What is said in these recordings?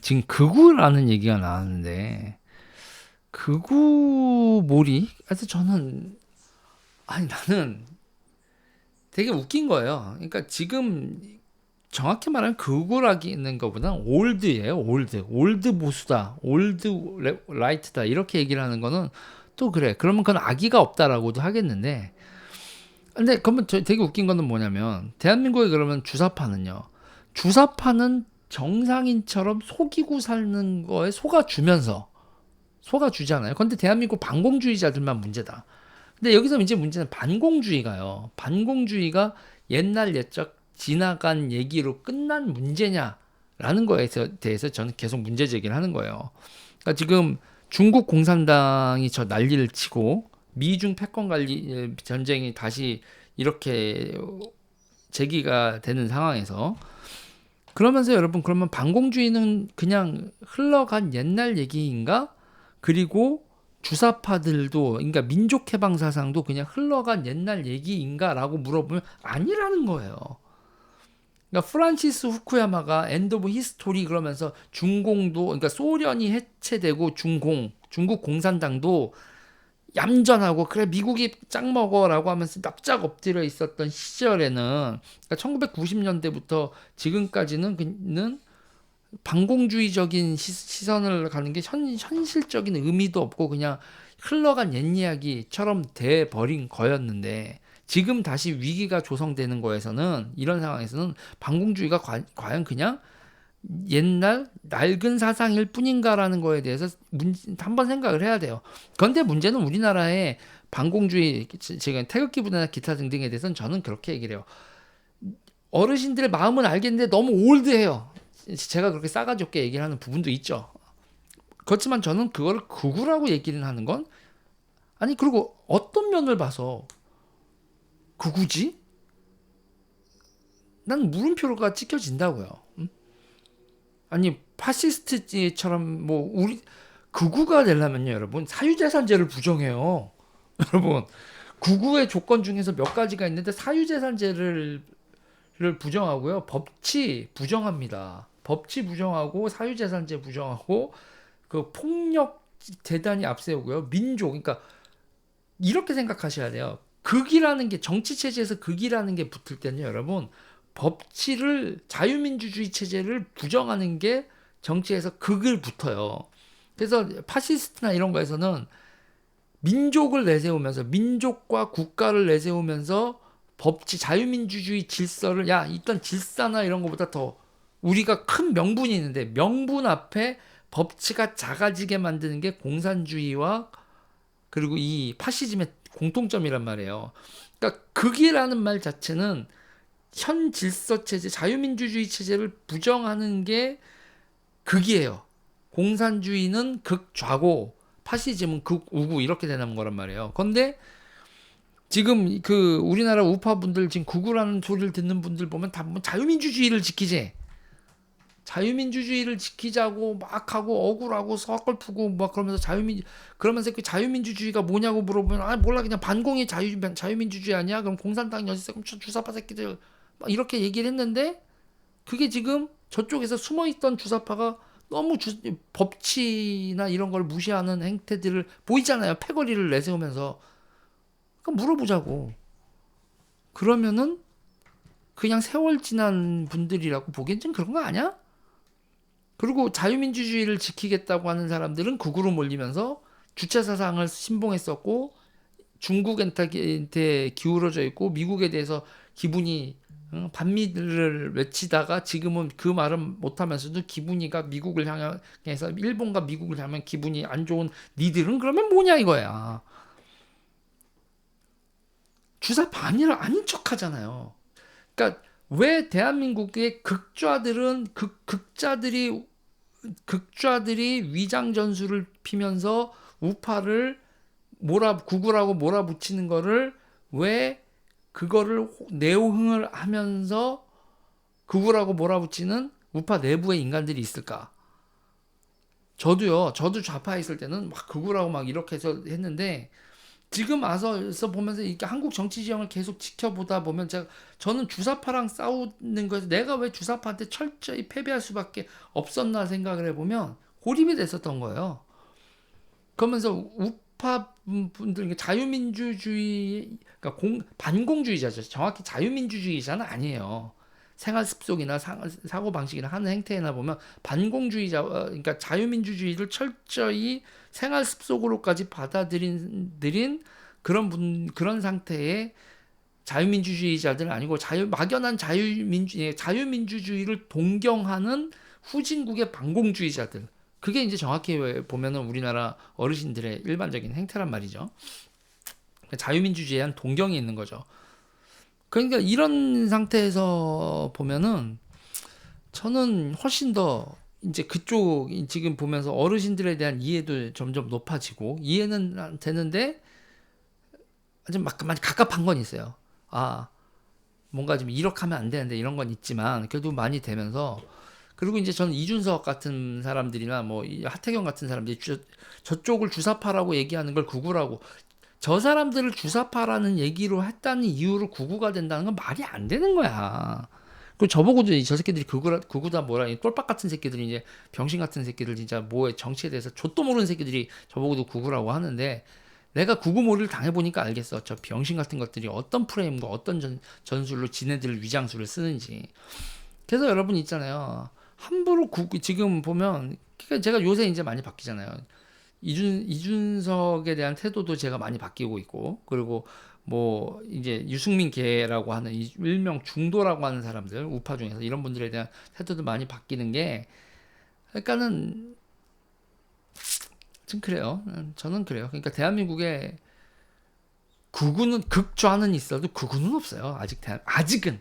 지금 극우라는 얘기가 나왔는데 극우몰이 그래서 저는 나는 되게 웃긴 거예요. 그러니까 지금 정확히 말하면 극우라기는 것보다는 올드예요. 올드 보수다, 올드 라이트다 이렇게 얘기를 하는 거는 또 그래. 그러면 그건 악의가 없다라고도 하겠는데, 근데 그러면 되게 웃긴 거는 뭐냐면 대한민국에 그러면 주사파는 정상인처럼 속이고 사는 거에 속아주잖아요. 근데 대한민국 반공주의자들만 문제다. 근데 여기서 이제 문제는 반공주의가요. 반공주의가 옛날 옛적 지나간 얘기로 끝난 문제냐라는 거에 대해서 저는 계속 문제 제기를 하는 거예요. 그러니까 지금 중국 공산당이 저 난리를 치고 미중 패권 관리 전쟁이 다시 이렇게 제기가 되는 상황에서, 그러면서 여러분, 그러면 반공주의는 그냥 흘러간 옛날 얘기인가? 그리고 주사파들도, 그러니까 민족해방 사상도 그냥 흘러간 옛날 얘기인가라고 물어보면 아니라는 거예요. 그러니까 프란시스 후쿠야마가 엔드 오브 히스토리 그러면서 중공도, 그러니까 소련이 해체되고 중국 공산당도 얌전하고 그래 미국이 짱 먹어라고 하면서 납작 엎드려 있었던 시절에는, 그러니까 1990년대부터 지금까지는 그는 반공주의적인 시선을 가는 게 현실적인 의미도 없고 그냥 흘러간 옛 이야기처럼 돼 버린 거였는데, 지금 다시 위기가 조성되는 거에서는, 이런 상황에서는 반공주의가 과연 그냥 옛날 낡은 사상일 뿐인가라는 거에 대해서 한번 생각을 해야 돼요. 그런데 문제는 우리나라의 반공주의, 제가 태극기 부대나 기타 등등에 대해서는 저는 그렇게 얘기를 해요. 어르신들의 마음은 알겠는데 너무 올드해요. 제가 그렇게 싸가지 없게 얘기를 하는 부분도 있죠. 그렇지만 저는 그걸 극우라고 얘기를 하는 건, 아니 그리고 어떤 면을 봐서 극우지? 난 물음표가 찍혀진다고요. 아니 파시스트처럼 뭐 우리 극우가 되려면요 여러분, 사유재산제를 부정해요. 여러분, 극우의 조건 중에서 몇 가지가 있는데 사유재산제를 부정하고요, 법치 부정합니다. 법치 부정하고 사유재산제 부정하고 그 폭력 대단히 앞세우고요, 민족, 그러니까 이렇게 생각하셔야 돼요. 극이라는 게, 정치 체제에서 극이라는 게 붙을 때는 여러분, 법치를, 자유민주주의 체제를 부정하는 게 정치에서 극을 붙어요. 그래서 파시스트나 이런 거에서는 민족을 내세우면서, 민족과 국가를 내세우면서 법치, 자유민주주의 질서를, 야 일단 질서나 이런 것보다 더 우리가 큰 명분이 있는데, 명분 앞에 법치가 작아지게 만드는 게 공산주의와 그리고 이 파시즘의 공통점이란 말이에요. 그러니까 극이라는 말 자체는 현 질서 체제, 자유민주주의 체제를 부정하는 게 극이에요. 공산주의는 극좌고 파시즘은 극우고 이렇게 되는 거란 말이에요. 근데 지금 그 우리나라 우파 분들, 지금 극우라는 소리를 듣는 분들 보면 다 뭐 자유민주주의를 지키지, 자유민주주의를 지키자고 막 하고 억울하고 서글프고 막 그러면서 그러면서 그 자유민주주의가 뭐냐고 물어보면 아 몰라 그냥 반공이 자유민주주의 아니야? 그럼 공산당 여시세금 주사파 새끼들 막 이렇게 얘기를 했는데, 그게 지금 저쪽에서 숨어있던 주사파가 너무 법치나 이런 걸 무시하는 행태들을 보이잖아요. 패거리를 내세우면서. 그럼 물어보자고. 그러면은 그냥 세월 지난 분들이라고 보기엔 좀 그런 거 아니야? 그리고 자유민주주의를 지키겠다고 하는 사람들은 극으로 몰리면서 주체 사상을 신봉했었고 중국한테 기울어져 있고 미국에 대해서 기분이 반미를 외치다가 지금은 그 말은 못하면서도 기분이가 미국을 향해서, 일본과 미국을 향하면 기분이 안 좋은 니들은 그러면 뭐냐 이거야. 주사파 아닌 척 하잖아요. 그러니까 왜 대한민국의 극좌들이 위장 전술을 피면서 우파를 구구라고 몰아붙이는 거를, 왜 그거를 내호응을 하면서 극우라고 몰아붙이는 우파 내부의 인간들이 있을까? 저도 좌파에 있을 때는 막 극우라고 막 이렇게 해서 했는데, 지금 와서 보면서 이렇게 한국 정치 지형을 계속 지켜보다 보면 저는 주사파랑 싸우는 거에서 내가 왜 주사파한테 철저히 패배할 수밖에 없었나 생각을 해보면 고립이 됐었던 거예요. 그러면서 우파 분들, 자유민주주의, 그러니까 반공주의자죠. 정확히 자유민주주의자는 아니에요. 생활 습속이나 사고 방식이나 하는 행태나 보면 반공주의자, 그러니까 자유민주주의를 철저히 생활 습속으로까지 받아들인 그런 상태의 자유민주주의자들은 아니고 막연한 자유민주주의를 동경하는 후진국의 반공주의자들. 그게 이제 정확히 보면은 우리나라 어르신들의 일반적인 행태란 말이죠. 자유민주주의에 대한 동경이 있는 거죠. 그러니까 이런 상태에서 보면은 저는 훨씬 더 이제 그쪽 지금 보면서 어르신들에 대한 이해도 점점 높아지고 이해는 되는데 좀 많이 갑갑한 건 있어요. 아, 뭔가 좀 이렇게 하면 안 되는데 이런 건 있지만 그래도 많이 되면서 그리고 이제 저는 이준석 같은 사람들이나 뭐 하태경 같은 사람들이 저쪽을 주사파라고 얘기하는 걸 극우라고 저 사람들을 주사파라는 얘기로 했다는 이유로 극우가 된다는 건 말이 안 되는 거야. 그 저보고도 저 새끼들이 극우다 뭐라 똘박 같은 새끼들이 이제 병신 같은 새끼들 진짜 뭐에 정치에 대해서 좆도 모르는 새끼들이 저보고도 극우라고 하는데 내가 극우몰이를 당해보니까 알겠어. 저 병신 같은 것들이 어떤 프레임과 어떤 전술로 지네들 위장술을 쓰는지. 그래서 여러분 있잖아요. 함부로 지금 보면 그러니까 제가 요새 이제 많이 바뀌잖아요. 이준석에 대한 태도도 제가 많이 바뀌고 있고 그리고 뭐 이제 유승민 계라고 하는 일명 중도라고 하는 사람들 우파 중에서 이런 분들에 대한 태도도 많이 바뀌는 게 그러니까는 좀 그래요. 저는 그래요. 그러니까 대한민국에 극우는 극좌는 있어도 극우는 없어요. 아직은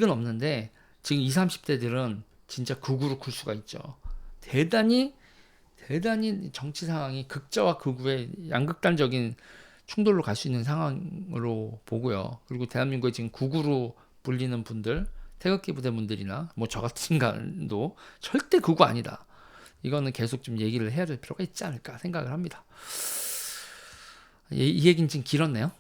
없는데 지금 20, 30대들은 진짜 극우로 클 수가 있죠. 대단히 정치 상황이 극좌와 극우의 양극단적인 충돌로 갈 수 있는 상황으로 보고요. 그리고 대한민국에 지금 극우로 불리는 분들, 태극기 부대분들이나 뭐 저 같은 간도 절대 극우 아니다. 이거는 계속 좀 얘기를 해야 될 필요가 있지 않을까 생각을 합니다. 이 얘기는 좀 길었네요.